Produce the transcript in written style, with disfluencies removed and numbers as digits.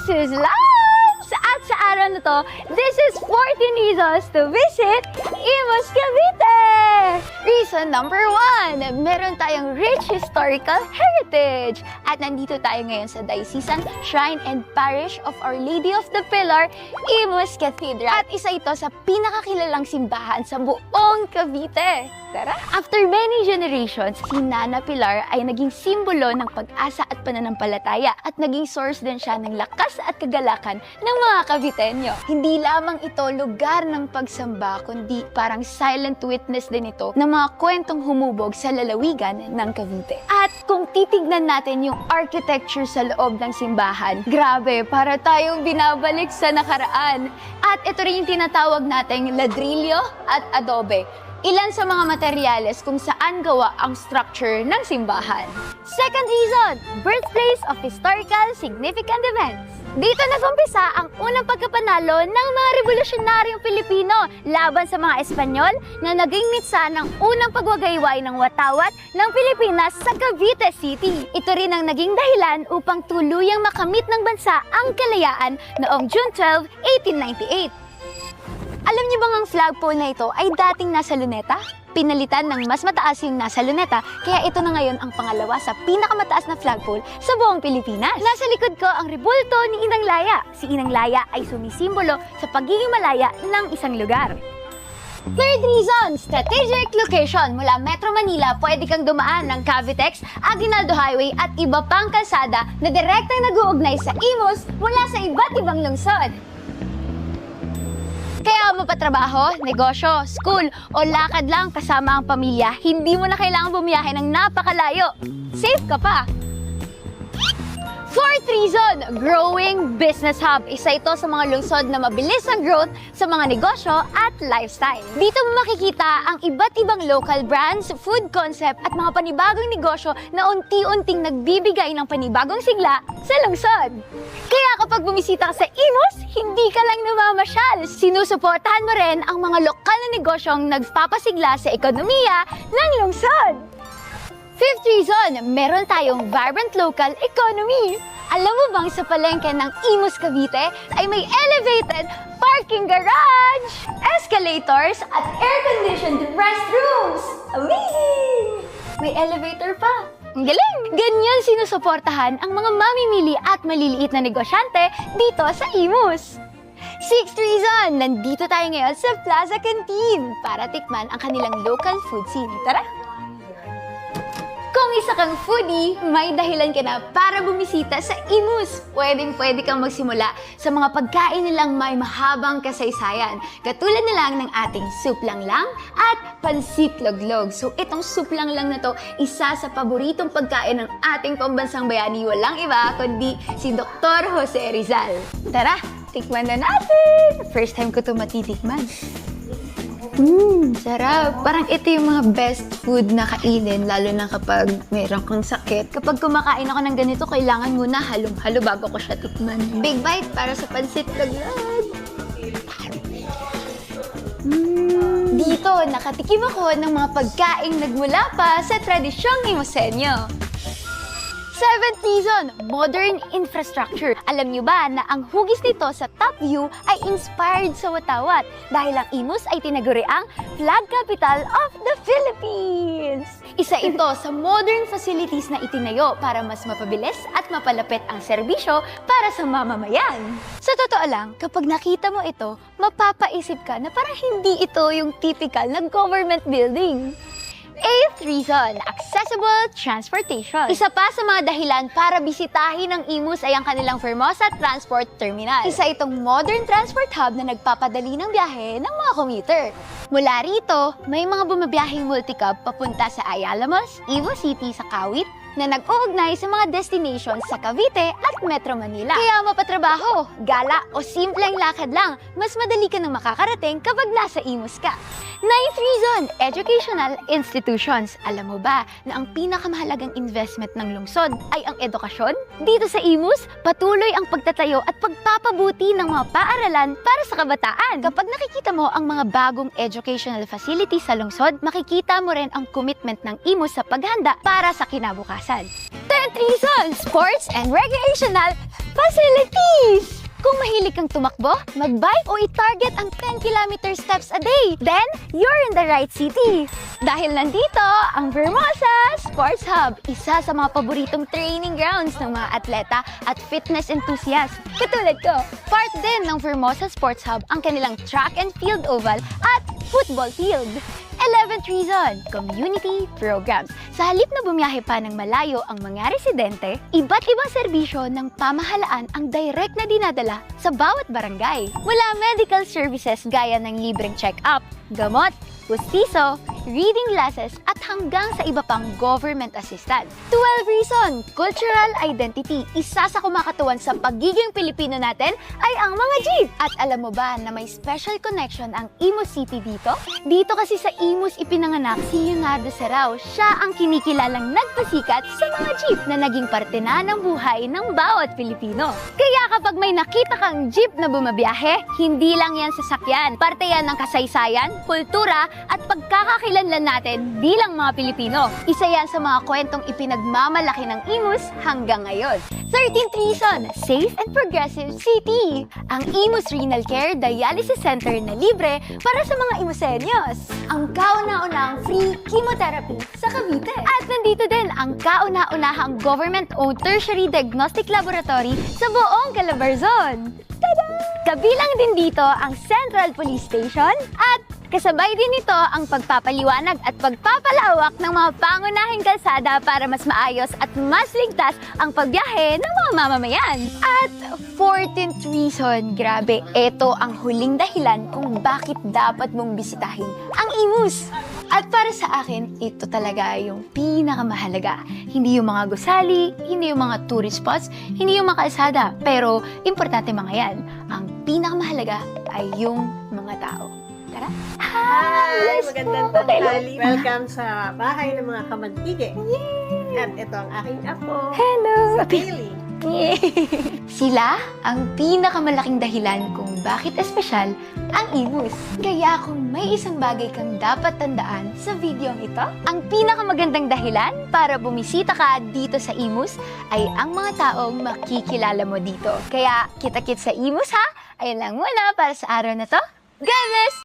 Sis Loves! At sa araw na to, this is 14 reasons to visit Imus, Cavite! Reason number 1, meron tayong rich historical heritage. At nandito tayo ngayon sa Diocesan Shrine and Parish of Our Lady of the Pillar, Imus Cathedral. At isa ito sa pinakakilalang simbahan sa buong Cavite. Tara! After many generations, si Nana Pilar ay naging simbolo ng pag-asa at pananampalataya at naging source din siya ng lakas at kagalakan ng mga Caviteño. Hindi lamang ito lugar ng pagsamba, kundi parang silent witness din ito ng mga kwentong humubog sa lalawigan ng Cavite. At kung titignan natin yung architecture sa loob ng simbahan, grabe, para tayong binabalik sa nakaraan. At ito rin yung tinatawag nating ladrillo at adobe. Ilan sa mga materyales kung saan gawa ang structure ng simbahan. Second reason, birthplace of historical significant events. Dito nag-umpisa ang unang pagkapanalo ng mga revolusyonaryong Pilipino laban sa mga Espanyol na naging mitsa ng unang pagwagayway ng watawat ng Pilipinas sa Cavite City. Ito rin ang naging dahilan upang tuluyang makamit ng bansa ang kalayaan noong June 12, 1898. Alam niyo bang ang flagpole na ito ay dating nasa Luneta? Pinalitan ng mas mataas yung nasa Luneta, kaya ito na ngayon ang pangalawa sa pinakamataas na flagpole sa buong Pilipinas. Nasa likod ko ang rebulto ni Inang Laya. Si Inang Laya ay sumisimbolo sa pagiging malaya ng isang lugar. Third reason, strategic location. Mula Metro Manila, pwede kang dumaan ng Cavitex, Aguinaldo Highway at iba pang kalsada na direktang nag-uugnay sa Imus mula sa iba't ibang lungsod. Kaya mapatrabaho, negosyo, school, o lakad lang kasama ang pamilya, hindi mo na kailangan bumiyahe ng napakalayo. Safe ka pa! Fourth reason, growing business hub. Isa ito sa mga lungsod na mabilis ang growth sa mga negosyo at lifestyle. Dito mo makikita ang iba't ibang local brands, food concept at mga panibagong negosyo na unti-unting nagbibigay ng panibagong sigla sa lungsod. Kaya kapag bumisita ka sa Imus, hindi ka lang namamasyal. Sinusuportahan mo rin ang mga lokal na negosyong nagpapasigla sa ekonomiya ng lungsod. Fifth reason, meron tayong vibrant local economy. Alam mo bang sa palengke ng Imus Cavite ay may elevated parking garage, escalators at air-conditioned restrooms? Amazing! May elevator pa. Ang galing! Ganyan sinusuportahan ang mga mamimili at maliliit na negosyante dito sa Imus. Sixth reason, nandito tayo ngayon sa Plaza Canteen para tikman ang kanilang local food scene. Tara! Kung isa kang foodie, may dahilan ka na para bumisita sa Imus. Pwedeng-pwede kang magsimula sa mga pagkain nilang may mahabang kasaysayan. Katulad na lang ng ating soup lang at pansit loglog. So itong soup lang na to, isa sa paboritong pagkain ng ating pambansang bayani. Walang iba kundi si Dr. Jose Rizal. Tara, tikman na natin! First time ko ito matitikman. Sarap. Parang ito yung mga best food na kainin, lalo na kapag mayroon kang sakit. Kapag kumakain ako ng ganito, kailangan muna halong-halo bago ko siya tikman. Big bite para sa pansit laglag. Dito, nakatikim ako ng mga pagkaing nagmula pa sa tradisyong Imuseño. Seventh reason, modern infrastructure. Alam niyo ba na ang hugis nito sa top view ay inspired sa watawat dahil ang Imus ay tinaguriang flag capital of the Philippines. Isa ito sa modern facilities na itinayo para mas mapabilis at mapalapit ang serbisyo para sa mamamayan. Sa totoo lang, kapag nakita mo ito, mapapaisip ka na parang hindi ito yung typical na government building. Eighth reason, accessible transportation. Isa pa sa mga dahilan para bisitahin ng Imus ay ang kanilang Fermosa Transport Terminal. Isa itong modern transport hub na nagpapadali ng biyahe ng mga commuter. Mula rito, may mga bumabiyaheng multicab papunta sa Ayala Malls, Imus City sa Kawit, na nag-uugnay sa mga destinations sa Cavite at Metro Manila. Kaya mapatrabaho, gala o simpleng lakad lang, mas madali ka nang makakarating kapag nasa Imus ka. Ninth reason, educational institutions. Alam mo ba na ang pinakamahalagang investment ng lungsod ay ang edukasyon? Dito sa Imus, patuloy ang pagtatayo at pagpapabuti ng mga paaralan para sa kabataan. Kapag nakikita mo ang mga bagong educational facilities sa lungsod, makikita mo rin ang commitment ng Imus sa paghanda para sa kinabukasan. 10th reason, sports and recreational facilities! mahilig kang tumakbo, magbike o i-target ang 10 kilometer steps a day, then you're in the right city. Dahil nandito ang Vermosa Sports Hub, isa sa mga paboritong training grounds ng mga atleta at fitness enthusiasts. Katulad ko, part din ng Vermosa Sports Hub ang kanilang track and field oval at football field. 11th reason, community programs. Sa halip na bumiyahe pa ng malayo ang mga residente, iba't ibang serbisyo ng pamahalaan ang direct na dinadala sa bawat barangay. Mula medical services gaya ng libreng check-up, gamot, pustiso, reading classes at hanggang sa iba pang government assistance. 12 reason, cultural identity. Isa sa kumakatuwan sa pagiging Pilipino natin ay ang mga jeep. At alam mo ba na may special connection ang Imus City dito? Dito kasi sa Imus ipinanganak si Leonardo Serrao. Siya ang kinikilalang nagpasikat sa mga jeep na naging parte na ng buhay ng bawat Pilipino. Kaya kapag may nakita kang jeep na bumabiyahe, hindi lang yan sasakyan. Parte yan ng kasaysayan, kultura at pagkakakilanlan natin bilang mga Pilipino. Isa yan sa mga kwentong ipinagmamalaki ng Imus hanggang ngayon. 13th reason, safe and progressive city. Ang Imus Renal Care Dialysis Center na libre para sa mga Imusenyos. Ang kauna-unahang free chemotherapy sa Cavite. At nandito din ang kauna-unahang government-owned tertiary diagnostic laboratory sa buong Calabarzon. Tada! Kabilang din dito ang Central Police Station at kasabay din nito ang pagpapaliwanag at pagpapalawak ng mga pangunahing kalsada para mas maayos at mas ligtas ang pagbiyahe ng mga mamamayan. At 14th reason, grabe, ito ang huling dahilan kung bakit dapat mong bisitahin ang Imus. At para sa akin, ito talaga yung pinakamahalaga. Hindi yung mga gusali, hindi yung mga tourist spots, hindi yung mga kalsada. Pero importante mga yan. Ang pinakamahalaga ay yung mga tao. Tara! Hi! Let's Magandang go! tanghali. Welcome sa bahay ng mga kamantige. At ito ang aking apo, Hello! si Bailey. Sila ang pinakamalaking dahilan kung bakit espesyal ang Imus. Kaya kung may isang bagay kang dapat tandaan sa videong ito, ang pinakamagandang dahilan para bumisita ka dito sa Imus ay ang mga taong makikilala mo dito. Kaya kita-kits sa Imus ha! Ayun lang muna para sa araw na to. God bless!